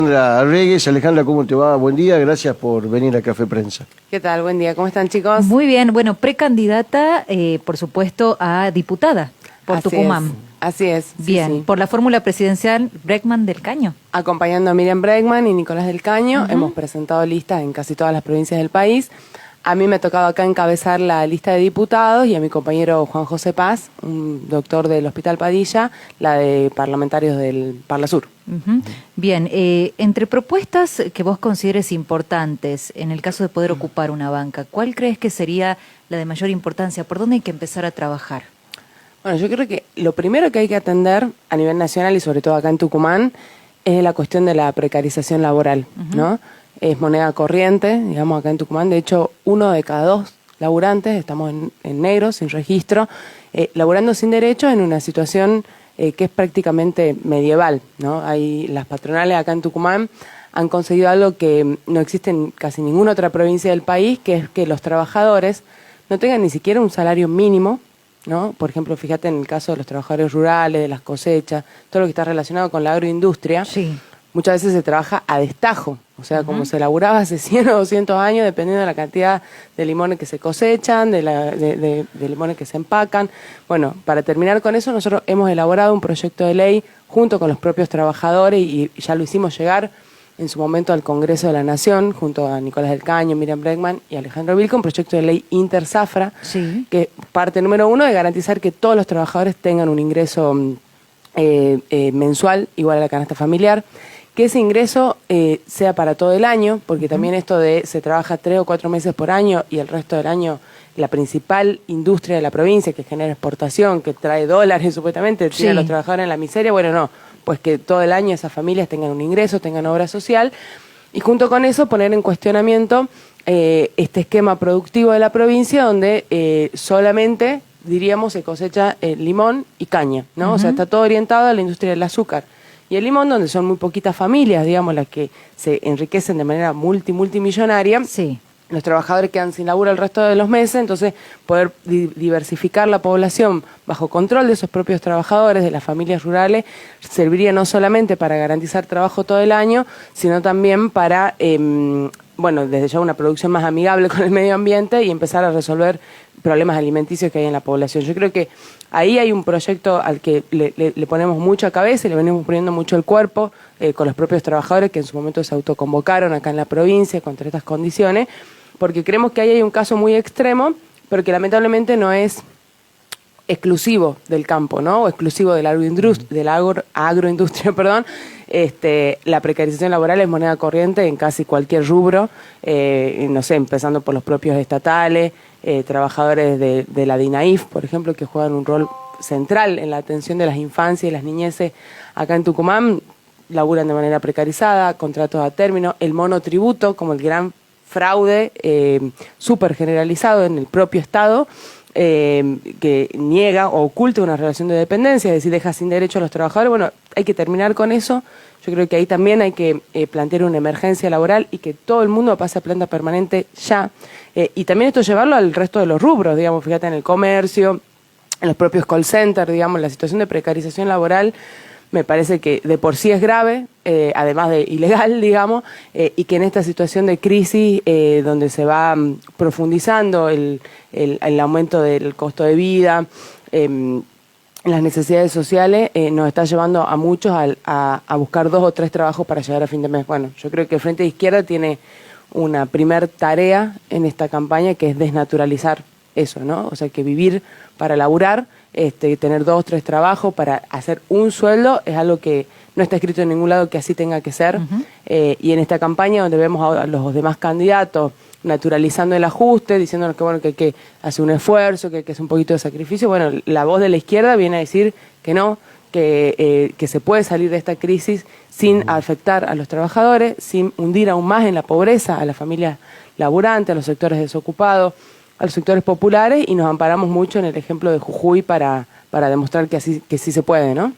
Alejandra Arregues. Alejandra, ¿cómo te va? Buen día, gracias por venir a Café Prensa. ¿Qué tal? Buen día, ¿cómo están, chicos? Muy bien, bueno, precandidata, por supuesto, a diputada por Así Tucumán. Así es. Bien, Sí. por la fórmula presidencial Bregman del Caño. Acompañando a Miriam Bregman y Nicolás del Caño, hemos presentado listas en casi todas las provincias del país. A mí me ha tocado acá encabezar la lista de diputados y a mi compañero Juan José Paz, un doctor del Hospital Padilla, la de parlamentarios del Parla Sur. Bien, entre propuestas que vos consideres importantes en el caso de poder ocupar una banca, ¿cuál crees que sería la de mayor importancia? ¿Por dónde hay que empezar a trabajar? Bueno, yo creo que lo primero que hay que atender a nivel nacional y sobre todo acá en Tucumán es la cuestión de la precarización laboral, ¿no? Es moneda corriente, digamos, acá en Tucumán. De hecho, 1 de cada 2 laburantes estamos en negro, sin registro, laburando sin derecho en una situación que es prácticamente medieval, ¿no? Las patronales acá en Tucumán han conseguido algo que no existe en casi ninguna otra provincia del país, que es que los trabajadores no tengan ni siquiera un salario mínimo, ¿no? Por ejemplo, fíjate en el caso de los trabajadores rurales, de las cosechas, todo lo que está relacionado con la agroindustria. Sí. Muchas veces se trabaja a destajo, o sea, como se laburaba hace 100 o 200 años, dependiendo de la cantidad de limones que se cosechan, de limones que se empacan. Bueno, para terminar con eso, nosotros hemos elaborado un proyecto de ley junto con los propios trabajadores y ya lo hicimos llegar en su momento al Congreso de la Nación, junto a Nicolás del Caño, Miriam Bregman y Alejandro Vilca, un proyecto de ley interzafra, que parte número 1 de garantizar que todos los trabajadores tengan un ingreso mensual igual a la canasta familiar, que ese ingreso sea para todo el año, porque también esto de se trabaja 3 o 4 meses por año y el resto del año la principal industria de la provincia que genera exportación, que trae dólares supuestamente, tiene a los trabajadores en la miseria, bueno, no, pues que todo el año esas familias tengan un ingreso, tengan obra social, y junto con eso poner en cuestionamiento este esquema productivo de la provincia donde solamente, diríamos, se cosecha limón y caña, ¿no? O sea, está todo orientado a la industria del azúcar. Y el limón, donde son muy poquitas familias, digamos, las que se enriquecen de manera multimillonaria. Sí. Los trabajadores quedan sin laburo el resto de los meses, entonces poder diversificar la población bajo control de esos propios trabajadores, de las familias rurales, serviría no solamente para garantizar trabajo todo el año, sino también para, bueno, desde ya una producción más amigable con el medio ambiente y empezar a resolver problemas alimenticios que hay en la población. Yo creo que ahí hay un proyecto al que le ponemos mucha cabeza y le venimos poniendo mucho el cuerpo con los propios trabajadores que en su momento se autoconvocaron acá en la provincia contra estas condiciones, porque creemos que ahí hay un caso muy extremo, pero que lamentablemente no es exclusivo del campo, ¿no? O exclusivo de la agroindustria, perdón. La precarización laboral es moneda corriente en casi cualquier rubro, no sé, empezando por los propios estatales, trabajadores de la DINAIF, por ejemplo, que juegan un rol central en la atención de las infancias y las niñeces acá en Tucumán, laburan de manera precarizada, contratos a término, el monotributo como el gran fraude súper generalizado en el propio Estado, que niega o oculta una relación de dependencia, es decir, deja sin derecho a los trabajadores. Bueno, hay que terminar con eso. Yo creo que ahí también hay que plantear una emergencia laboral y que todo el mundo pase a planta permanente ya. Y también esto llevarlo al resto de los rubros, digamos, fíjate en el comercio, en los propios call centers, digamos, la situación de precarización laboral me parece que de por sí es grave, además de ilegal, digamos, y que en esta situación de crisis, donde se va profundizando el aumento del costo de vida, las necesidades sociales, nos está llevando a muchos a buscar 2 o 3 trabajos para llegar a fin de mes. Bueno, yo creo que el Frente de Izquierda tiene una primer tarea en esta campaña que es desnaturalizar eso, ¿no? O sea, que vivir para laburar, tener 2 o 3 trabajos para hacer un sueldo es algo que no está escrito en ningún lado que así tenga que ser. Y en esta campaña donde vemos a los demás candidatos naturalizando el ajuste, diciéndonos que bueno, que hay que hacer un esfuerzo, que hay que hacer un poquito de sacrificio, bueno, la voz de la izquierda viene a decir que no, que se puede salir de esta crisis sin afectar a los trabajadores, sin hundir aún más en la pobreza a las familias laburantes, a los sectores desocupados, a los sectores populares, y nos amparamos mucho en el ejemplo de Jujuy para demostrar que sí se puede, ¿no?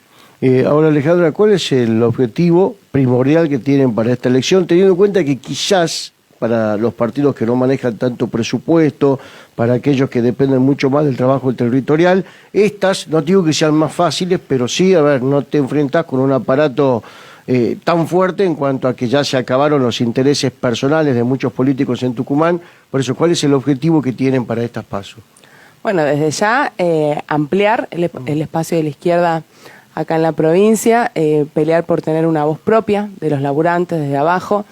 Ahora, Alejandra, ¿cuál es el objetivo primordial que tienen para esta elección, teniendo en cuenta que quizás para los partidos que no manejan tanto presupuesto, para aquellos que dependen mucho más del trabajo territorial, estas, no digo que sean más fáciles, pero sí, a ver, no te enfrentas con un aparato tan fuerte en cuanto a que ya se acabaron los intereses personales de muchos políticos en Tucumán. Por eso, ¿cuál es el objetivo que tienen para estas PASO? Bueno, desde ya ampliar el espacio de la izquierda acá en la provincia, pelear por tener una voz propia de los laburantes desde abajo.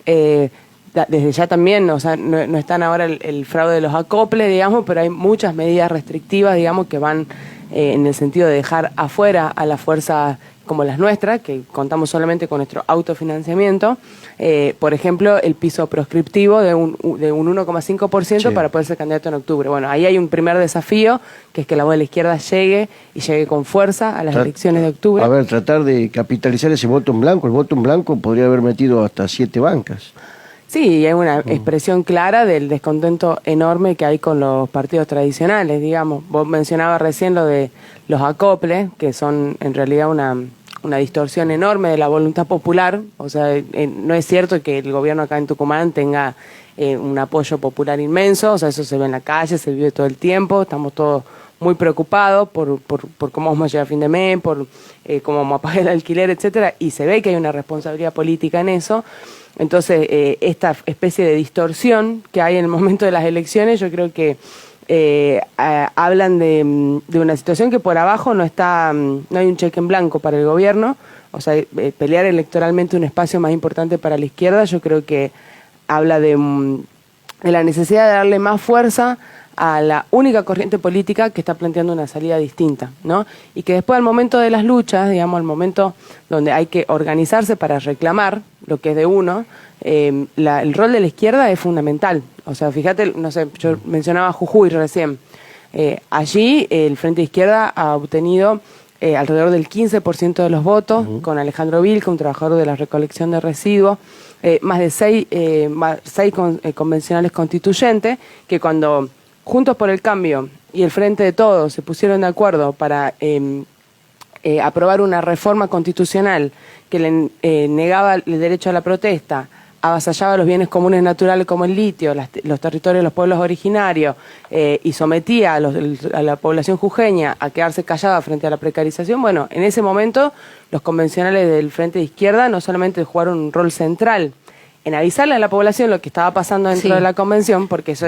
Desde ya también, o sea, no están ahora el fraude de los acoples, digamos, pero hay muchas medidas restrictivas, digamos, que van en el sentido de dejar afuera a las fuerzas como las nuestras, que contamos solamente con nuestro autofinanciamiento. Por ejemplo, el piso proscriptivo de un 1,5% Sí. para poder ser candidato en octubre. Bueno, ahí hay un primer desafío, que es que la voz de la izquierda llegue con fuerza a las elecciones de octubre. A ver, tratar de capitalizar ese voto en blanco. El voto en blanco podría haber metido hasta 7 bancas. Sí, y hay una expresión clara del descontento enorme que hay con los partidos tradicionales, digamos. Vos mencionabas recién lo de los acoples, que son en realidad una distorsión enorme de la voluntad popular. O sea, no es cierto que el gobierno acá en Tucumán tenga un apoyo popular inmenso. O sea, eso se ve en la calle, se vive todo el tiempo. Estamos todos muy preocupados por cómo vamos a llegar a fin de mes, por cómo vamos a pagar el alquiler, etcétera. Y se ve que hay una responsabilidad política en eso. Entonces, esta especie de distorsión que hay en el momento de las elecciones, yo creo que hablan de una situación que por abajo no hay un cheque en blanco para el gobierno. O sea, pelear electoralmente un espacio más importante para la izquierda, yo creo que habla de la necesidad de darle más fuerza a la única corriente política que está planteando una salida distinta, ¿no? Y que después al momento de las luchas, digamos, al momento donde hay que organizarse para reclamar lo que es de uno, el rol de la izquierda es fundamental. O sea, fíjate, no sé, yo mencionaba Jujuy recién. Allí el Frente de Izquierda ha obtenido alrededor del 15% de los votos, con Alejandro Vilca, un trabajador de la recolección de residuos, más de 6 convencionales constituyentes, que cuando Juntos por el Cambio y el Frente de Todos se pusieron de acuerdo para aprobar una reforma constitucional que le negaba el derecho a la protesta, avasallaba los bienes comunes naturales como el litio, los territorios de los pueblos originarios, y sometía a la población jujeña a quedarse callada frente a la precarización. Bueno, en ese momento los convencionales del Frente de Izquierda no solamente jugaron un rol central en avisarle a la población lo que estaba pasando dentro de la convención, porque eso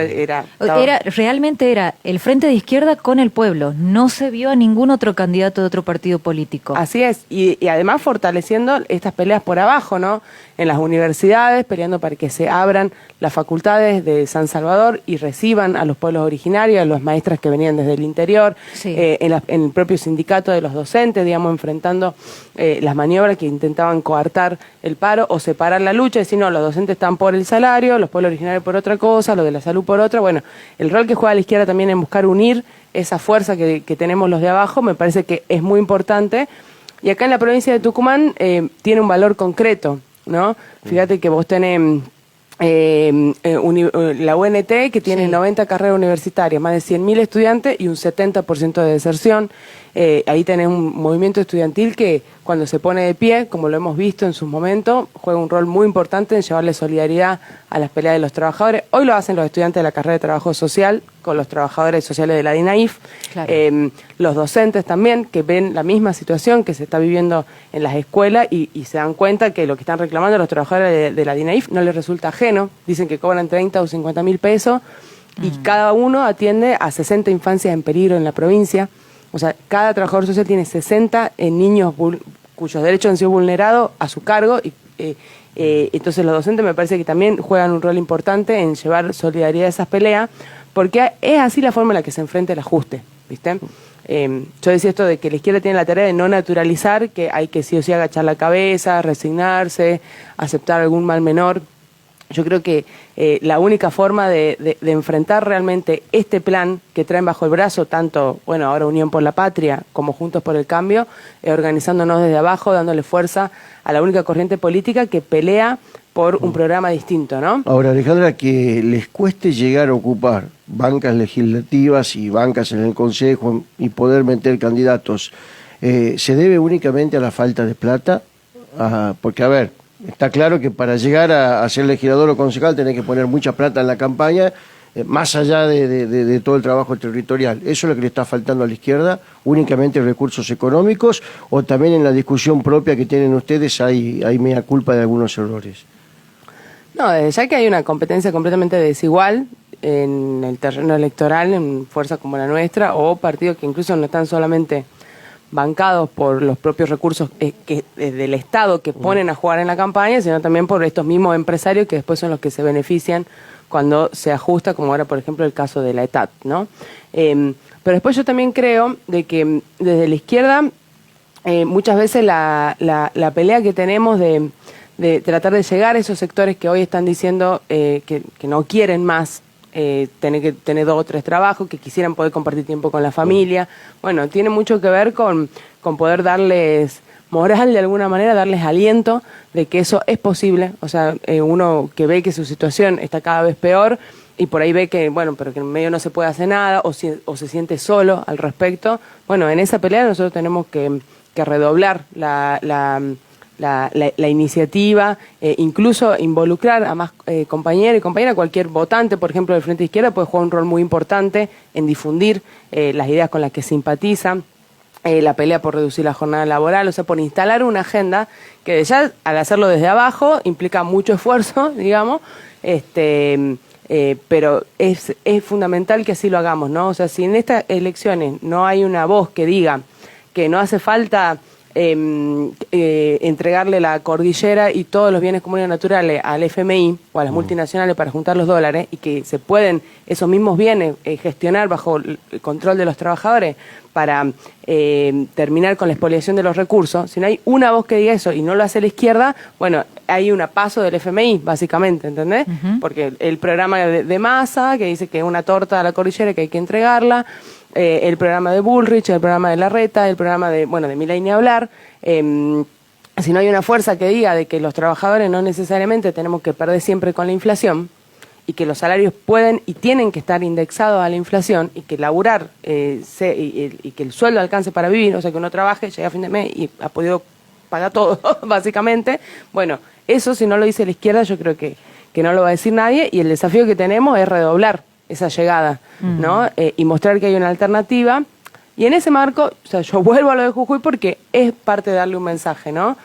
realmente era el Frente de Izquierda con el pueblo, no se vio a ningún otro candidato de otro partido político. Así es, y además fortaleciendo estas peleas por abajo, ¿no? En las universidades, peleando para que se abran las facultades de San Salvador y reciban a los pueblos originarios, a los maestras que venían desde el interior, en el propio sindicato de los docentes, digamos, enfrentando las maniobras que intentaban coartar el paro o separar la lucha, decir, no, los docentes están por el salario, los pueblos originarios por otra cosa, los de la salud por otra. Bueno, el rol que juega la izquierda también en buscar unir esa fuerza que tenemos los de abajo, me parece que es muy importante. Y acá en la provincia de Tucumán tiene un valor concreto, ¿no? Fíjate que vos tenés la UNT, que tiene 90 carreras universitarias, más de 100.000 estudiantes y un 70% de deserción. Ahí tenés un movimiento estudiantil que cuando se pone de pie, como lo hemos visto en sus momentos, juega un rol muy importante en llevarle solidaridad a las peleas de los trabajadores. Hoy lo hacen los estudiantes de la carrera de trabajo social con los trabajadores sociales de la DINAIF, claro. Los docentes también, que ven la misma situación que se está viviendo en las escuelas y se dan cuenta que lo que están reclamando los trabajadores de la DINAIF no les resulta ajeno. Dicen que cobran 30 o 50 mil pesos y cada uno atiende a 60 infancias en peligro en la provincia. O sea, cada trabajador social tiene 60 niños cuyos derechos han sido vulnerados a su cargo y entonces los docentes me parece que también juegan un rol importante en llevar solidaridad a esas peleas, porque es así la forma en la que se enfrenta el ajuste, ¿viste? Yo decía esto de que la izquierda tiene la tarea de no naturalizar, que hay que sí o sí agachar la cabeza, resignarse, aceptar algún mal menor. Yo creo que la única forma de enfrentar realmente este plan que traen bajo el brazo, tanto, bueno, ahora Unión por la Patria como Juntos por el Cambio, organizándonos desde abajo, dándole fuerza a la única corriente política que pelea por un programa distinto, ¿no? Ahora, Alejandra, que les cueste llegar a ocupar bancas legislativas y bancas en el Consejo y poder meter candidatos, ¿se debe únicamente a la falta de plata? Porque, a ver, está claro que para llegar a ser legislador o concejal tenés que poner mucha plata en la campaña más allá de todo el trabajo territorial. ¿Eso es lo que le está faltando a la izquierda? ¿Únicamente recursos económicos o también en la discusión propia que tienen ustedes hay mea culpa de algunos errores? No, ya que hay una competencia completamente desigual en el terreno electoral, en fuerzas como la nuestra, o partidos que incluso no están solamente bancados por los propios recursos del Estado que ponen a jugar en la campaña, sino también por estos mismos empresarios que después son los que se benefician cuando se ajusta, como ahora, por ejemplo, el caso de la ETAT, ¿no? Pero después yo también creo de que desde la izquierda muchas veces la pelea que tenemos de tratar de llegar a esos sectores que hoy están diciendo que no quieren más tener que tener 2 o 3 trabajos, que quisieran poder compartir tiempo con la familia. Bueno, tiene mucho que ver con poder darles moral de alguna manera, darles aliento de que eso es posible. O sea, uno que ve que su situación está cada vez peor y por ahí ve que, bueno, pero que en medio no se puede hacer nada o se siente solo al respecto. Bueno, en esa pelea nosotros tenemos que redoblar la iniciativa, incluso involucrar a más compañeros y compañeras, cualquier votante, por ejemplo, del Frente Izquierda puede jugar un rol muy importante en difundir las ideas con las que simpatizan, la pelea por reducir la jornada laboral, o sea, por instalar una agenda que ya al hacerlo desde abajo implica mucho esfuerzo, digamos, pero es fundamental que así lo hagamos, ¿no? O sea, si en estas elecciones no hay una voz que diga que no hace falta entregarle la cordillera y todos los bienes comunes naturales al FMI o a las multinacionales para juntar los dólares y que se pueden esos mismos bienes gestionar bajo el control de los trabajadores para terminar con la expoliación de los recursos, si no hay una voz que diga eso y no lo hace la izquierda, bueno, hay un paso del FMI, básicamente, ¿entendés? Porque el programa de Massa, que dice que es una torta a la cordillera que hay que entregarla, el programa de Bullrich, el programa de Larreta, el programa de Milei ni hablar. Si no hay una fuerza que diga de que los trabajadores no necesariamente tenemos que perder siempre con la inflación y que los salarios pueden y tienen que estar indexados a la inflación y que laburar y que el sueldo alcance para vivir, o sea que uno trabaje, llega a fin de mes y ha podido pagar todo, básicamente. Bueno, eso si no lo dice la izquierda yo creo que no lo va a decir nadie y el desafío que tenemos es redoblar esa llegada, ¿no? Y mostrar que hay una alternativa. Y en ese marco, o sea, yo vuelvo a lo de Jujuy porque es parte de darle un mensaje, ¿no?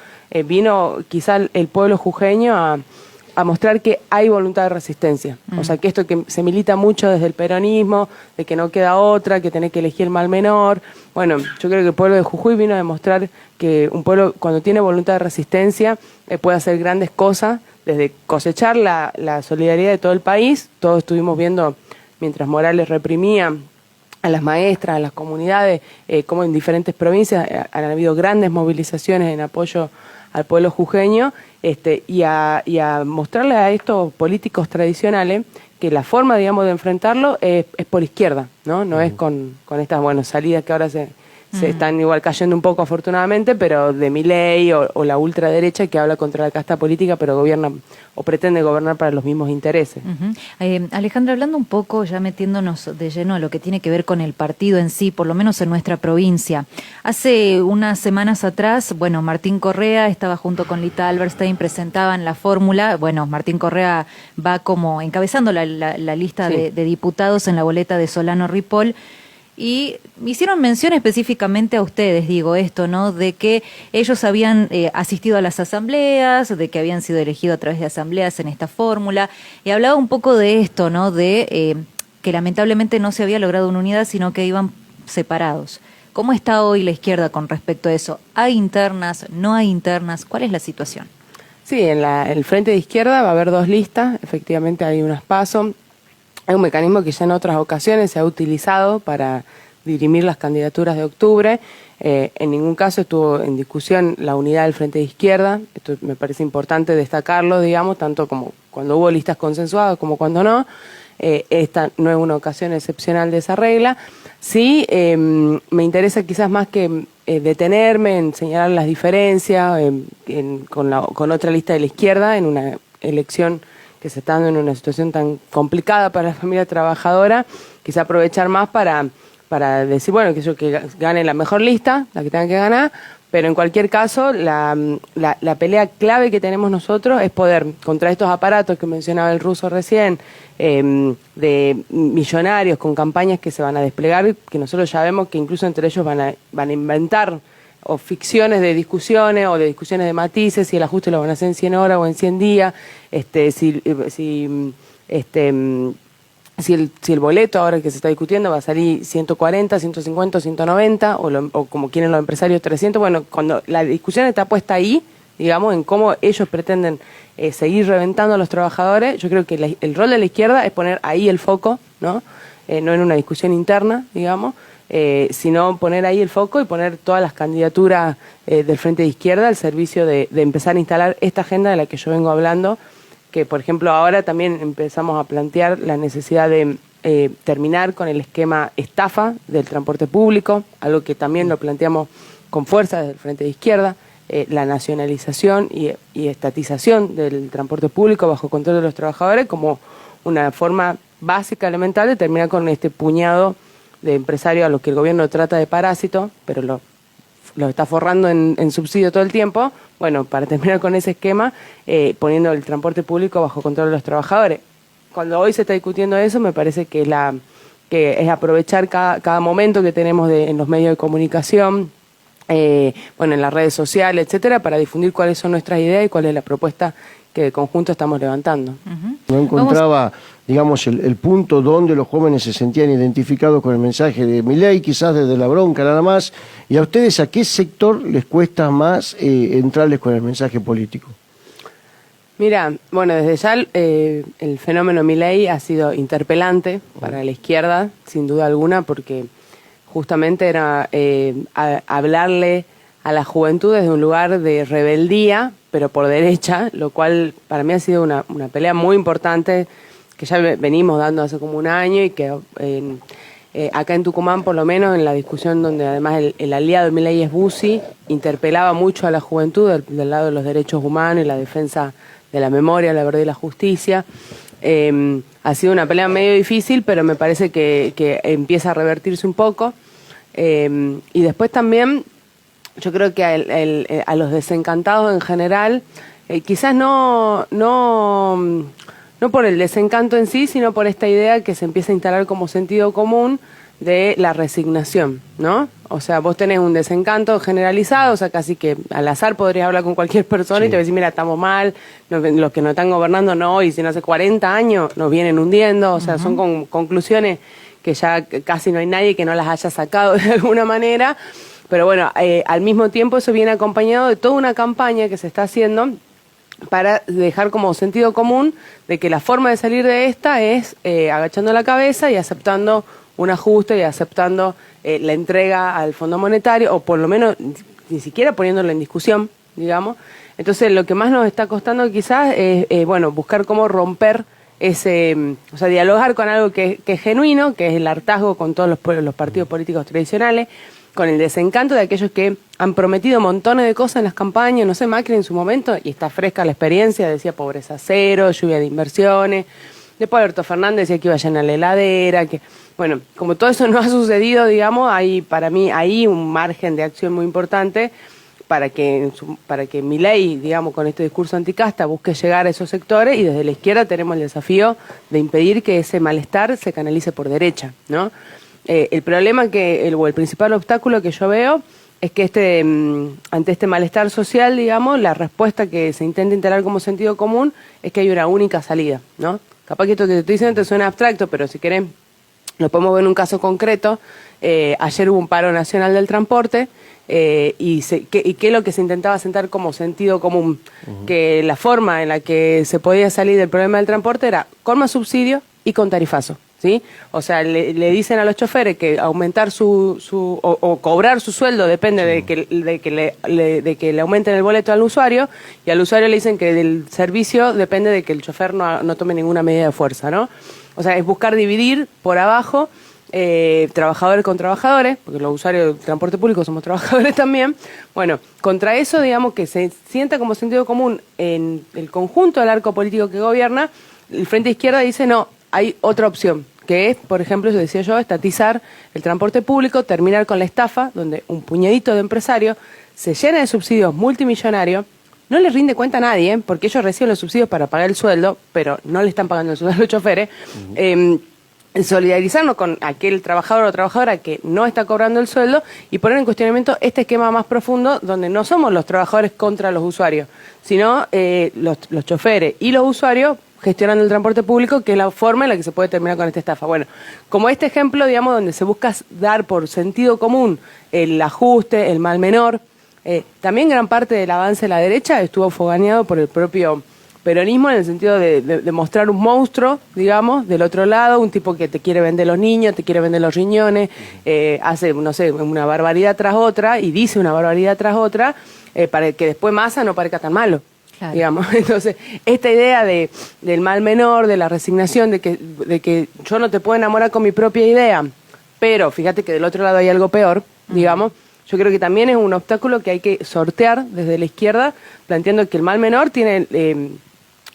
Vino quizá el pueblo jujeño a mostrar que hay voluntad de resistencia. O sea, que esto que se milita mucho desde el peronismo, de que no queda otra, que tenés que elegir el mal menor. Bueno, yo creo que el pueblo de Jujuy vino a demostrar que un pueblo, cuando tiene voluntad de resistencia, puede hacer grandes cosas, desde cosechar la solidaridad de todo el país. Todos estuvimos viendo, mientras Morales reprimía a las maestras, a las comunidades, como en diferentes provincias han habido grandes movilizaciones en apoyo al pueblo jujeño, y a mostrarle a estos políticos tradicionales que la forma, digamos, de enfrentarlo es por izquierda, ¿no? No es con estas, salidas que ahora se están igual cayendo un poco afortunadamente, pero de Milei o la ultraderecha que habla contra la casta política, pero gobierna o pretende gobernar para los mismos intereses. Alejandra, hablando un poco, ya metiéndonos de lleno a lo que tiene que ver con el partido en sí, por lo menos en nuestra provincia. Hace unas semanas atrás, Martín Correa estaba junto con Lita Alberstein, presentaban la fórmula. Martín Correa va como encabezando la lista de diputados en la boleta de Solano Ripoll. Y hicieron mención específicamente a ustedes, digo esto, ¿no? De que ellos habían asistido a las asambleas, de que habían sido elegidos a través de asambleas en esta fórmula, y hablaba un poco de esto, ¿no? De que lamentablemente no se había logrado una unidad, sino que iban separados. ¿Cómo está hoy la izquierda con respecto a eso? ¿Hay internas? ¿No hay internas? ¿Cuál es la situación? Sí, en el Frente de Izquierda va a haber 2 listas, efectivamente hay unas PASO. Es un mecanismo que ya en otras ocasiones se ha utilizado para dirimir las candidaturas de octubre. En ningún caso estuvo en discusión la unidad del Frente de Izquierda. Esto me parece importante destacarlo, digamos, tanto como cuando hubo listas consensuadas como cuando no. Esta no es una ocasión excepcional de esa regla. Sí, me interesa quizás más que detenerme en señalar las diferencias con otra lista de la izquierda en una elección que se está dando en una situación tan complicada para la familia trabajadora, quizá aprovechar más para decir, que gane la mejor lista, la que tenga que ganar, Pero en cualquier caso, la pelea clave que tenemos nosotros es poder, contra estos aparatos que mencionaba el ruso recién, de millonarios con campañas que se van a desplegar, que nosotros ya vemos que incluso entre ellos van a inventar o ficciones de discusiones o de discusiones de matices, si el ajuste lo van a hacer en 100 horas o en 100 días, si el boleto ahora que se está discutiendo va a salir 140, 150, 190 o como quieren los empresarios 300, bueno, cuando la discusión está puesta ahí, digamos, en cómo ellos pretenden seguir reventando a los trabajadores, yo creo que el rol de la izquierda es poner ahí el foco, ¿no? No en una discusión interna, digamos, sino poner ahí el foco y poner todas las candidaturas del Frente de Izquierda al servicio de empezar a instalar esta agenda de la que yo vengo hablando, que por ejemplo ahora también empezamos a plantear la necesidad de terminar con el esquema estafa del transporte público, algo que también lo planteamos con fuerza desde el Frente de Izquierda, la nacionalización y estatización del transporte público bajo control de los trabajadores como una forma básica, elemental, de terminar con este puñado de empresarios a los que el gobierno trata de parásito, pero lo está forrando en subsidio todo el tiempo. Bueno, para terminar con ese esquema, poniendo el transporte público bajo control de los trabajadores. Cuando hoy se está discutiendo eso, me parece que es aprovechar cada momento que tenemos en los medios de comunicación, en las redes sociales, etcétera, para difundir cuáles son nuestras ideas y cuál es la propuesta que de conjunto estamos levantando. No encontraba, digamos, el punto donde los jóvenes se sentían identificados con el mensaje de Milei, quizás desde la bronca nada más. ¿Y a ustedes a qué sector les cuesta más entrarles con el mensaje político? Mira, bueno, desde ya el fenómeno Milei ha sido interpelante para la izquierda, sin duda alguna, porque justamente era hablarle a la juventud desde un lugar de rebeldía, pero por derecha, lo cual para mí ha sido una pelea muy importante que ya venimos dando hace como un año y que acá en Tucumán, por lo menos, en la discusión donde además el aliado de Milei es Bussi, interpelaba mucho a la juventud del lado de los derechos humanos y la defensa de la memoria, la verdad y la justicia. Ha sido una pelea medio difícil, pero me parece que empieza a revertirse un poco. Y después también, yo creo que a los desencantados en general, quizás no por el desencanto en sí, sino por esta idea que se empieza a instalar como sentido común de la resignación, ¿no? O sea, vos tenés un desencanto generalizado, o sea, casi que al azar podrías hablar con cualquier persona y te va a decir, mira, estamos mal, los que nos están gobernando no hoy, sino hace 40 años nos vienen hundiendo, o sea, son conclusiones que ya casi no hay nadie que no las haya sacado de alguna manera, pero bueno, al mismo tiempo eso viene acompañado de toda una campaña que se está haciendo para dejar como sentido común de que la forma de salir de esta es agachando la cabeza y aceptando un ajuste y aceptando la entrega al Fondo Monetario, o por lo menos ni siquiera poniéndolo en discusión, digamos. Entonces lo que más nos está costando quizás es buscar cómo romper o sea, dialogar con algo que es genuino, que es el hartazgo con todos los partidos políticos tradicionales, con el desencanto de aquellos que han prometido montones de cosas en las campañas, no sé, Macri en su momento, y está fresca la experiencia, decía pobreza cero, lluvia de inversiones, después Alberto Fernández decía que iba a llenar la heladera, que, bueno, como todo eso no ha sucedido, digamos, hay para mí ahí un margen de acción muy importante para que Milei, digamos, con este discurso anticasta, busque llegar a esos sectores, y desde la izquierda tenemos el desafío de impedir que ese malestar se canalice por derecha, ¿no? El problema o el principal obstáculo que yo veo es que ante este malestar social, digamos, la respuesta que se intenta instalar como sentido común es que hay una única salida, ¿no? Capaz que esto que te estoy diciendo te suena abstracto, pero si querés lo podemos ver en un caso concreto. Ayer hubo un paro nacional del transporte y qué es lo que se intentaba sentar como sentido común, que la forma en la que se podía salir del problema del transporte era con más subsidio y con tarifazo. ¿Sí? O sea, le dicen a los choferes que aumentar o cobrar su sueldo depende de que le aumenten el boleto al usuario, y al usuario le dicen que del servicio depende de que el chofer no tome ninguna medida de fuerza, ¿no? O sea, es buscar dividir por abajo trabajadores con trabajadores, porque los usuarios del transporte público somos trabajadores también. Bueno, contra eso, digamos, que se sienta como sentido común en el conjunto del arco político que gobierna, el Frente Izquierda dice no. Hay otra opción, que es, por ejemplo, decía yo, estatizar el transporte público, terminar con la estafa, donde un puñadito de empresarios se llena de subsidios multimillonarios, no les rinde cuenta a nadie, porque ellos reciben los subsidios para pagar el sueldo, pero no le están pagando el sueldo a los choferes. Solidarizarnos con aquel trabajador o trabajadora que no está cobrando el sueldo y poner en cuestionamiento este esquema más profundo donde no somos los trabajadores contra los usuarios, sino los choferes y los usuarios gestionando el transporte público, que es la forma en la que se puede terminar con esta estafa. Bueno, como este ejemplo, digamos, donde se busca dar por sentido común el ajuste, el mal menor, también gran parte del avance de la derecha estuvo fogoneado por el propio peronismo, en el sentido de mostrar un monstruo, digamos, del otro lado, un tipo que te quiere vender los niños, te quiere vender los riñones, hace, no sé, una barbaridad tras otra y dice una barbaridad tras otra, para que después Massa no parezca tan malo. Claro. Digamos. Entonces, esta idea del mal menor, de la resignación, de que yo no te puedo enamorar con mi propia idea, pero fíjate que del otro lado hay algo peor, digamos. Yo creo que también es un obstáculo que hay que sortear desde la izquierda, planteando que el mal menor tiene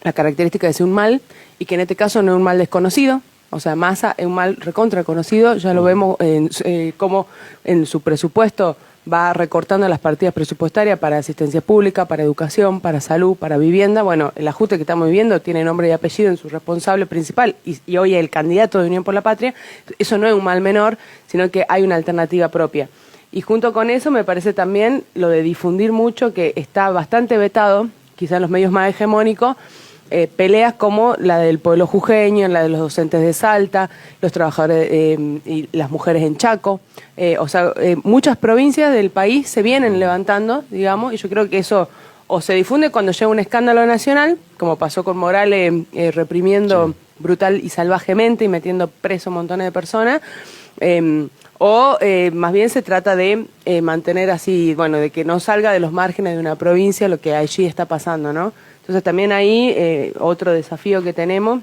la característica de ser un mal, y que en este caso no es un mal desconocido. O sea, Massa es un mal recontra conocido, ya lo vemos como en su presupuesto va recortando las partidas presupuestarias para asistencia pública, para educación, para salud, para vivienda. Bueno, el ajuste que estamos viviendo tiene nombre y apellido en su responsable principal y hoy es el candidato de Unión por la Patria. Eso no es un mal menor, sino que hay una alternativa propia. Y junto con eso me parece también lo de difundir mucho, que está bastante vetado, quizás en los medios más hegemónicos, peleas como la del pueblo jujeño, la de los docentes de Salta, los trabajadores y las mujeres en Chaco. Muchas provincias del país se vienen levantando, digamos, y yo creo que eso o se difunde cuando llega un escándalo nacional, como pasó con Morales reprimiendo brutal y salvajemente y metiendo preso montones de personas, más bien se trata de mantener así, bueno, de que no salga de los márgenes de una provincia lo que allí está pasando, ¿no? Entonces también ahí otro desafío que tenemos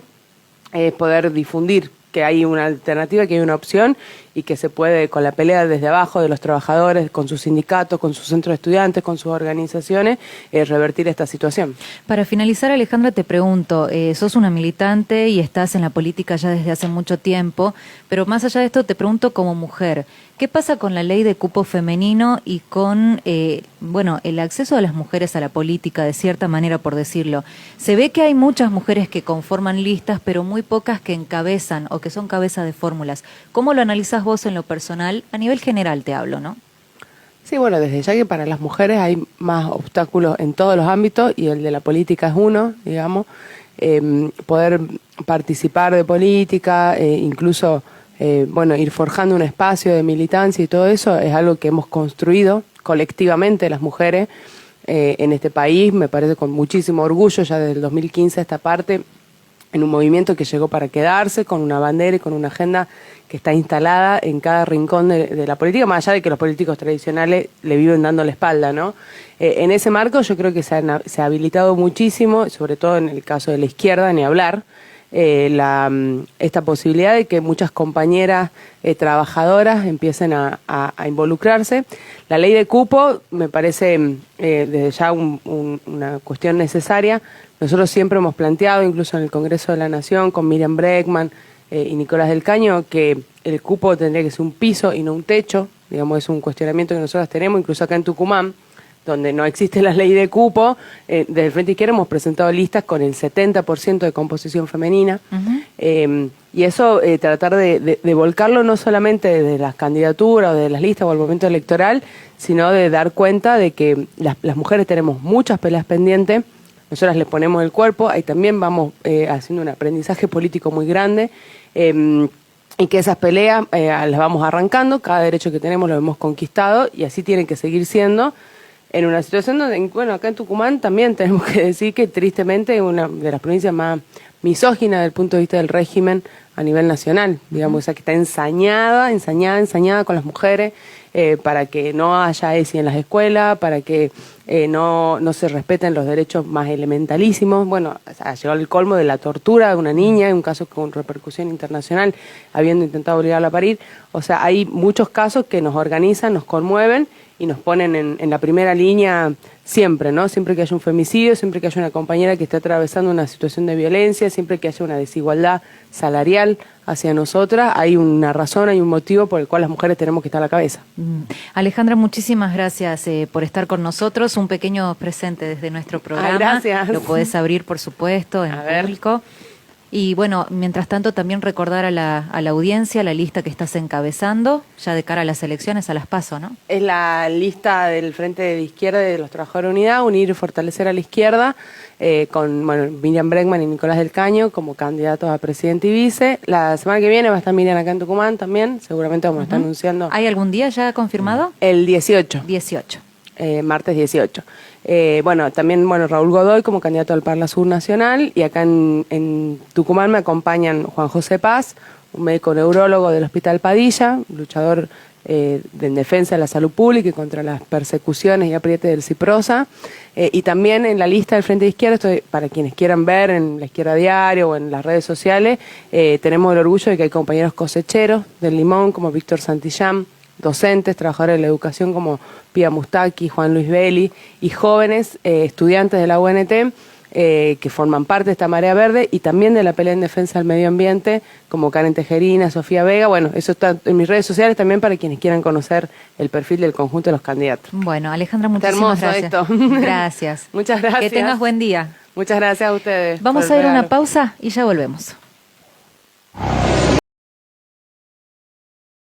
es poder difundir que hay una alternativa, que hay una opción y que se puede, con la pelea desde abajo de los trabajadores, con sus sindicatos, con sus centros de estudiantes, con sus organizaciones, revertir esta situación. Para finalizar, Alejandra, te pregunto, sos una militante y estás en la política ya desde hace mucho tiempo, pero más allá de esto te pregunto como mujer, ¿qué pasa con la ley de cupo femenino y con el acceso de las mujeres a la política, de cierta manera, por decirlo? Se ve que hay muchas mujeres que conforman listas, pero muy pocas que encabezan o que son cabeza de fórmulas. ¿Cómo lo analizás vos en lo personal? A nivel general te hablo, ¿no? Sí, bueno, desde ya que para las mujeres hay más obstáculos en todos los ámbitos y el de la política es uno, digamos. Poder participar de política, incluso ir forjando un espacio de militancia y todo eso es algo que hemos construido colectivamente las mujeres en este país, me parece con muchísimo orgullo, ya desde el 2015 esta parte, en un movimiento que llegó para quedarse, con una bandera y con una agenda que está instalada en cada rincón de la política, más allá de que los políticos tradicionales le viven dando la espalda, ¿no? En ese marco yo creo que se ha habilitado muchísimo, sobre todo en el caso de la izquierda, ni hablar, esta posibilidad de que muchas compañeras trabajadoras empiecen a involucrarse. La ley de cupo me parece desde ya una cuestión necesaria. Nosotros siempre hemos planteado, incluso en el Congreso de la Nación, con Miriam Bregman y Nicolás del Caño, que el cupo tendría que ser un piso y no un techo. Digamos, es un cuestionamiento que nosotros tenemos, incluso acá en Tucumán, donde no existe la ley de cupo. Desde el Frente Izquierda hemos presentado listas con el 70% de composición femenina. Y eso, tratar de volcarlo no solamente de las candidaturas o de las listas o al momento electoral, sino de dar cuenta de que las mujeres tenemos muchas peleas pendientes. Nosotras les ponemos el cuerpo, ahí también vamos haciendo un aprendizaje político muy grande, y que esas peleas las vamos arrancando, cada derecho que tenemos lo hemos conquistado y así tiene que seguir siendo, en una situación donde, bueno, acá en Tucumán también tenemos que decir que tristemente es una de las provincias más misóginas desde el punto de vista del régimen a nivel nacional, digamos, esa que está ensañada con las mujeres, para que no haya ESI en las escuelas, para que no se respeten los derechos más elementalísimos. Bueno, ha llegado el colmo de la tortura de una niña, en un caso con repercusión internacional, habiendo intentado obligarla a parir. O sea, hay muchos casos que nos organizan, nos conmueven y nos ponen en la primera línea siempre, ¿no? Siempre que haya un femicidio, siempre que haya una compañera que esté atravesando una situación de violencia, siempre que haya una desigualdad salarial hacia nosotras, hay una razón, hay un motivo por el cual las mujeres tenemos que estar a la cabeza. Alejandra, muchísimas gracias por estar con nosotros. Un pequeño presente desde nuestro programa. Gracias. Lo podés abrir, por supuesto, en público. Y bueno, mientras tanto también recordar a la audiencia la lista que estás encabezando, ya de cara a las elecciones, a las PASO, ¿no? Es la lista del Frente de Izquierda de los Trabajadores de Unidad, unir y fortalecer a la izquierda, con Miriam Bregman y Nicolás del Caño como candidatos a presidente y vice. La semana que viene va a estar Miriam acá en Tucumán también, seguramente vamos a estar anunciando. ¿Hay algún día ya confirmado? El 18. 18. Martes 18. También Raúl Godoy como candidato al Parla Sur Nacional, y acá en Tucumán me acompañan Juan José Paz, un médico neurólogo del Hospital Padilla, luchador en defensa de la salud pública y contra las persecuciones y aprietes del CIPROSA, y también en la lista del Frente de Izquierda, para quienes quieran ver en La Izquierda Diario o en las redes sociales, tenemos el orgullo de que hay compañeros cosecheros del Limón como Víctor Santillán, docentes, trabajadores de la educación como Pía Mustaki, Juan Luis Belli, y jóvenes estudiantes de la UNT que forman parte de esta marea verde y también de la pelea en defensa del medio ambiente, como Karen Tejerina, Sofía Vega. Bueno, eso está en mis redes sociales también para quienes quieran conocer el perfil del conjunto de los candidatos. Bueno, Alejandra, muchísimas gracias. Esto. Gracias. Muchas gracias. Que tengas buen día. Muchas gracias a ustedes. Vamos a ir a una pausa y ya volvemos.